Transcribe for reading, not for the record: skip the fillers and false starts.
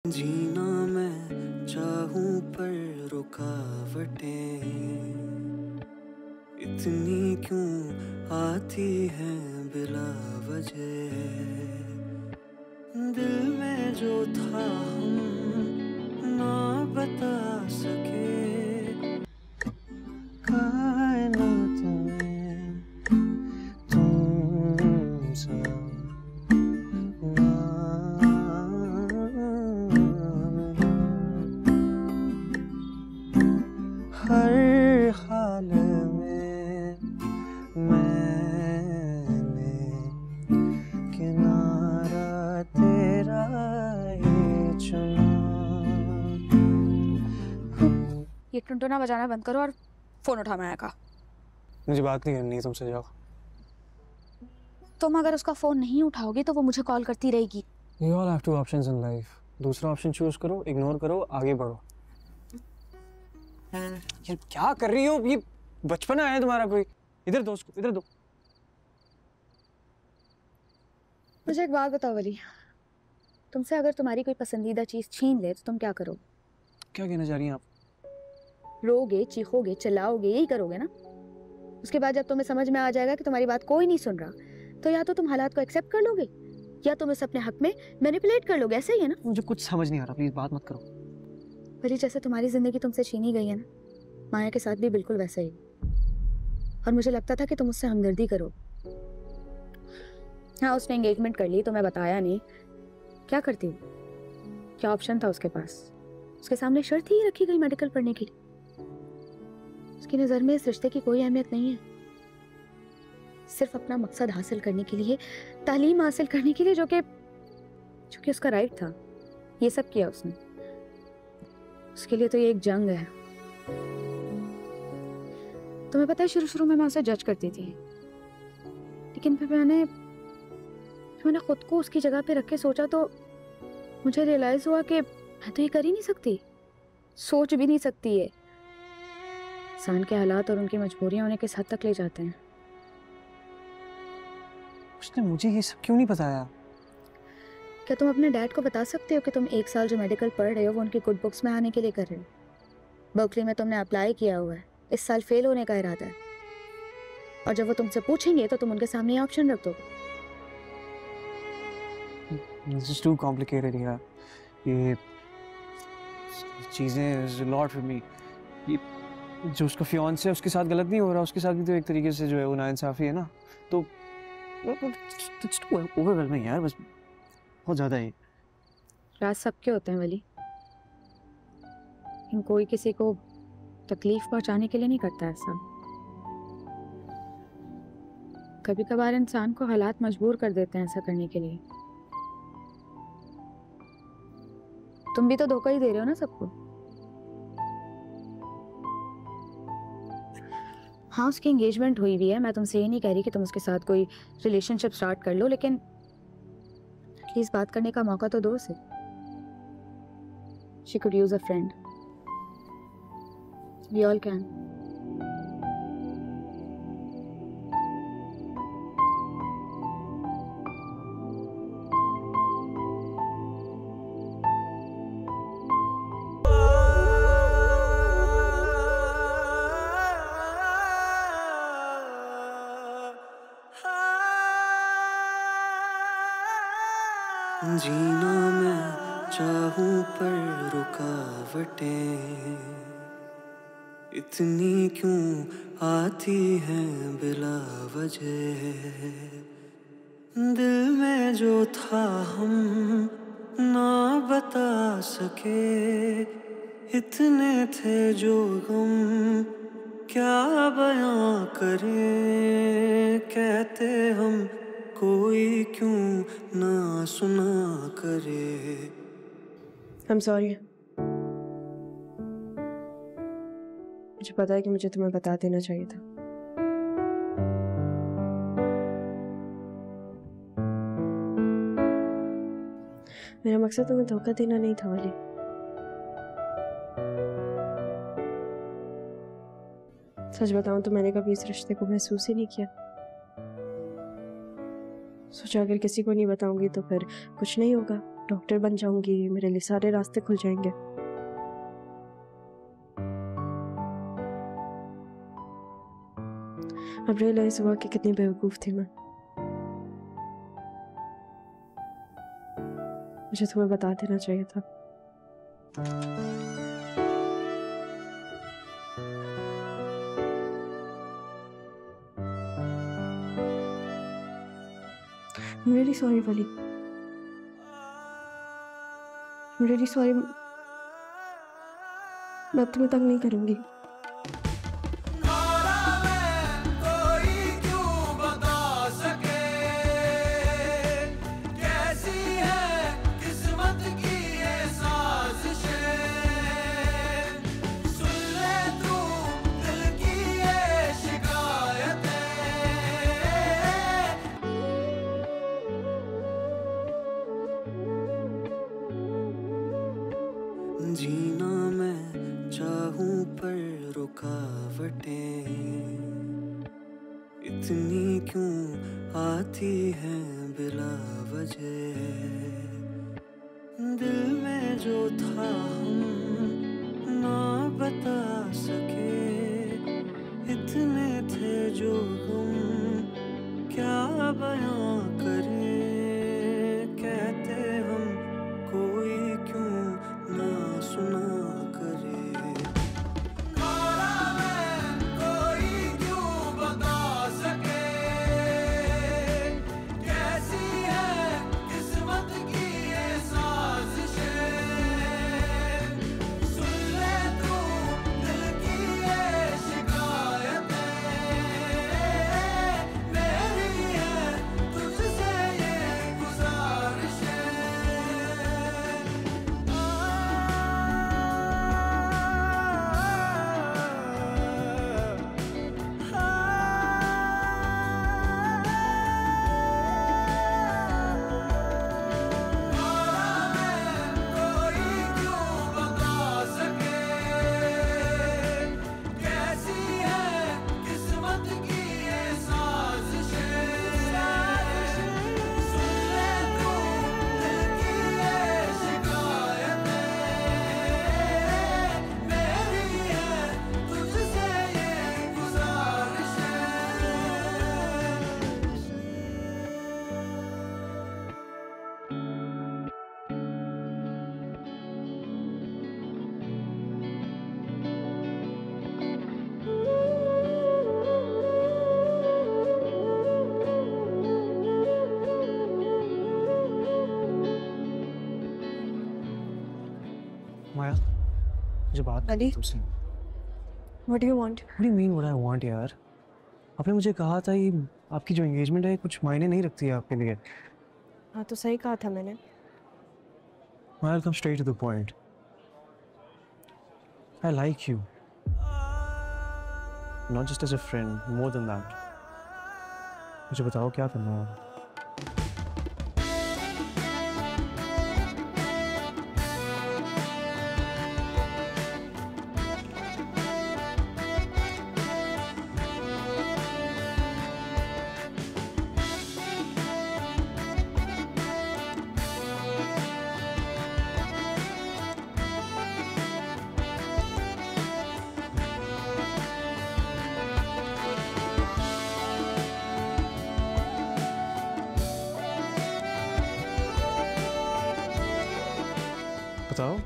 जीना मैं चाहूं पर रुकावटें इतनी क्यों आती हैं बिला वजह। दिल में जो था हम ना बता सके, कायनात में तुम सा हर हाल में मैंने किनारा तेरा ही चुना। ये टुनटुना बजाना बंद करो और फोन उठा माया का। मुझे बात नहीं करनी, तुमसे जाओ। तुम अगर उसका फोन नहीं उठाओगे तो वो मुझे कॉल करती रहेगी। You all have two options in life. दूसरा ऑप्शन चूज करो, इग्नोर करो, आगे बढ़ो। यार क्या कर रही हो? ये बचपना है तुम्हारा कोई? इधर दो उसको, इधर दो। मुझे एक बात बताओ वली, तुमसे अगर तुम्हारी कोई पसंदीदा चीज छीन ले तो तुम क्या करोगे? क्या कहना चाह रही हैं आप? रोगे, चीखोगे, चिल्लाओगे, यही करोगे ना? उसके बाद जब तुम्हें समझ में आ जाएगा कि तुम्हारी बात कोई नहीं सुन रहा, तो या तो तुम हालात को एक्सेप्ट कर लोगे या तुम इसे अपने हक में मैनिपुलेट कर लोगे। ऐसा ही है ना? मुझे कुछ समझ नहीं आ रहा, प्लीज बात मत करो। वली, जैसे तुम्हारी जिंदगी तुमसे छीनी गई है ना, माया के साथ भी बिल्कुल वैसा ही। और मुझे लगता था कि तुम उससे हमदर्दी करो। हाँ, उसने एंगेजमेंट कर ली, तुम्हें बताया नहीं। क्या करती हो? क्या ऑप्शन था उसके पास? उसके सामने शर्त ही रखी गई मेडिकल पढ़ने की। उसकी नज़र में इस रिश्ते की कोई अहमियत नहीं है। सिर्फ अपना मकसद हासिल करने के लिए, तालीम हासिल करने के लिए, जो कि उसका राइट था, ये सब किया उसने। उसके लिए तो ये एक जंग है। तुम्हें पता है, शुरू में मैं उसे जज करती थी, लेकिन फिर मैंने खुद को उसकी जगह पे रख के सोचा तो मुझे रियलाइज हुआ कि मैं तो ये कर ही नहीं सकती, सोच भी नहीं सकती है। इंसान के हालात और उनकी मजबूरियां उन्हें किस हद तक ले जाते हैं। उसने मुझे ये सब क्यों नहीं बताया? क्या तुम अपने डैड को बता सकते हो कि तुम 1 साल जो मेडिकल पढ़ रहे हो वो उनके गुड बुक्स में आने के लिए कर रहे हो? बर्कली में तुमने अप्लाई किया हुआ है, इस साल फेल होने का इरादा है, और जब वो तुमसे पूछेंगे तो तुम उनके सामने ये ऑप्शन रख दोगे। It's just too complicated यार। ये चीजें is a lot for me। ये जो उसका फियांसे है उसके साथ गलत नहीं हो रहा, उसके साथ भी तो एक तरीके से जो है वो नाइंसाफी है ना, तो ओवरवेलमिंग यार, बस बहुत ज्यादा है। राज सबके होते हैं वली, लेकिन कोई किसी को तकलीफ पहुंचाने के लिए नहीं करता ऐसा। कभी कभार इंसान को हालात मजबूर कर देते हैं ऐसा करने के लिए। तुम भी तो धोखा ही दे रहे हो ना सबको। हाँ, उसकी एंगेजमेंट हुई हुई है, मैं तुमसे ये नहीं कह रही कि तुम उसके साथ कोई रिलेशनशिप स्टार्ट कर लो, लेकिन प्लीज बात करने का मौका तो दो उसे। She could use a friend. We all can. जीना मैं चाहूं पर रुकावटें इतनी क्यों आती हैं बिला वजह। दिल में जो था हम ना बता सके, इतने थे जो गम क्या बयां करें। कहते हम कोई क्यों ना सुना करे। I'm sorry। मुझे पता है कि मुझे तुम्हें बता देना चाहिए था। मेरा मकसद तुम्हें धोखा देना नहीं था वाली। सच बताऊं तो मैंने कभी इस रिश्ते को महसूस ही नहीं किया। सोचा अगर किसी को नहीं बताऊंगी तो फिर कुछ नहीं होगा, डॉक्टर बन जाऊंगी, मेरे लिए सारे रास्ते खुल जाएंगे। अब रियलाइज हुआ कि कितनी बेवकूफ थी मैं। मुझे तुम्हें बता देना चाहिए था। I'm really sorry, Wally. I'm really sorry. मैं अब तुम्हें तंग नहीं करूंगी। जीना मैं चाहूं पर रुकावटें इतनी क्यों आती हैं बिला वजह। दिल में जो था हम ना बता सके, इतने थे जो हम क्या बयां करें। कहते हम कोई क्यों ना सुना करे। कोई क्यों बता सके, कैसी है किस्मत की ये साजिशें। सुन ले तू दिल की ये शिकायतें, मेरी है तुझसे ये गुजारिशें। माया, मुझे बात करनी है तुमसे। What do you want? What do you mean what I want यार? आपने मुझे कहा था ये आपकी जो एंगेजमेंट है कुछ मायने नहीं रखती है आपके लिए। हाँ तो सही कहा था मैंने। I'll come straight to the point. I like you. Not just as a friend, more than that. मुझे बताओ क्या करना है? बताओ।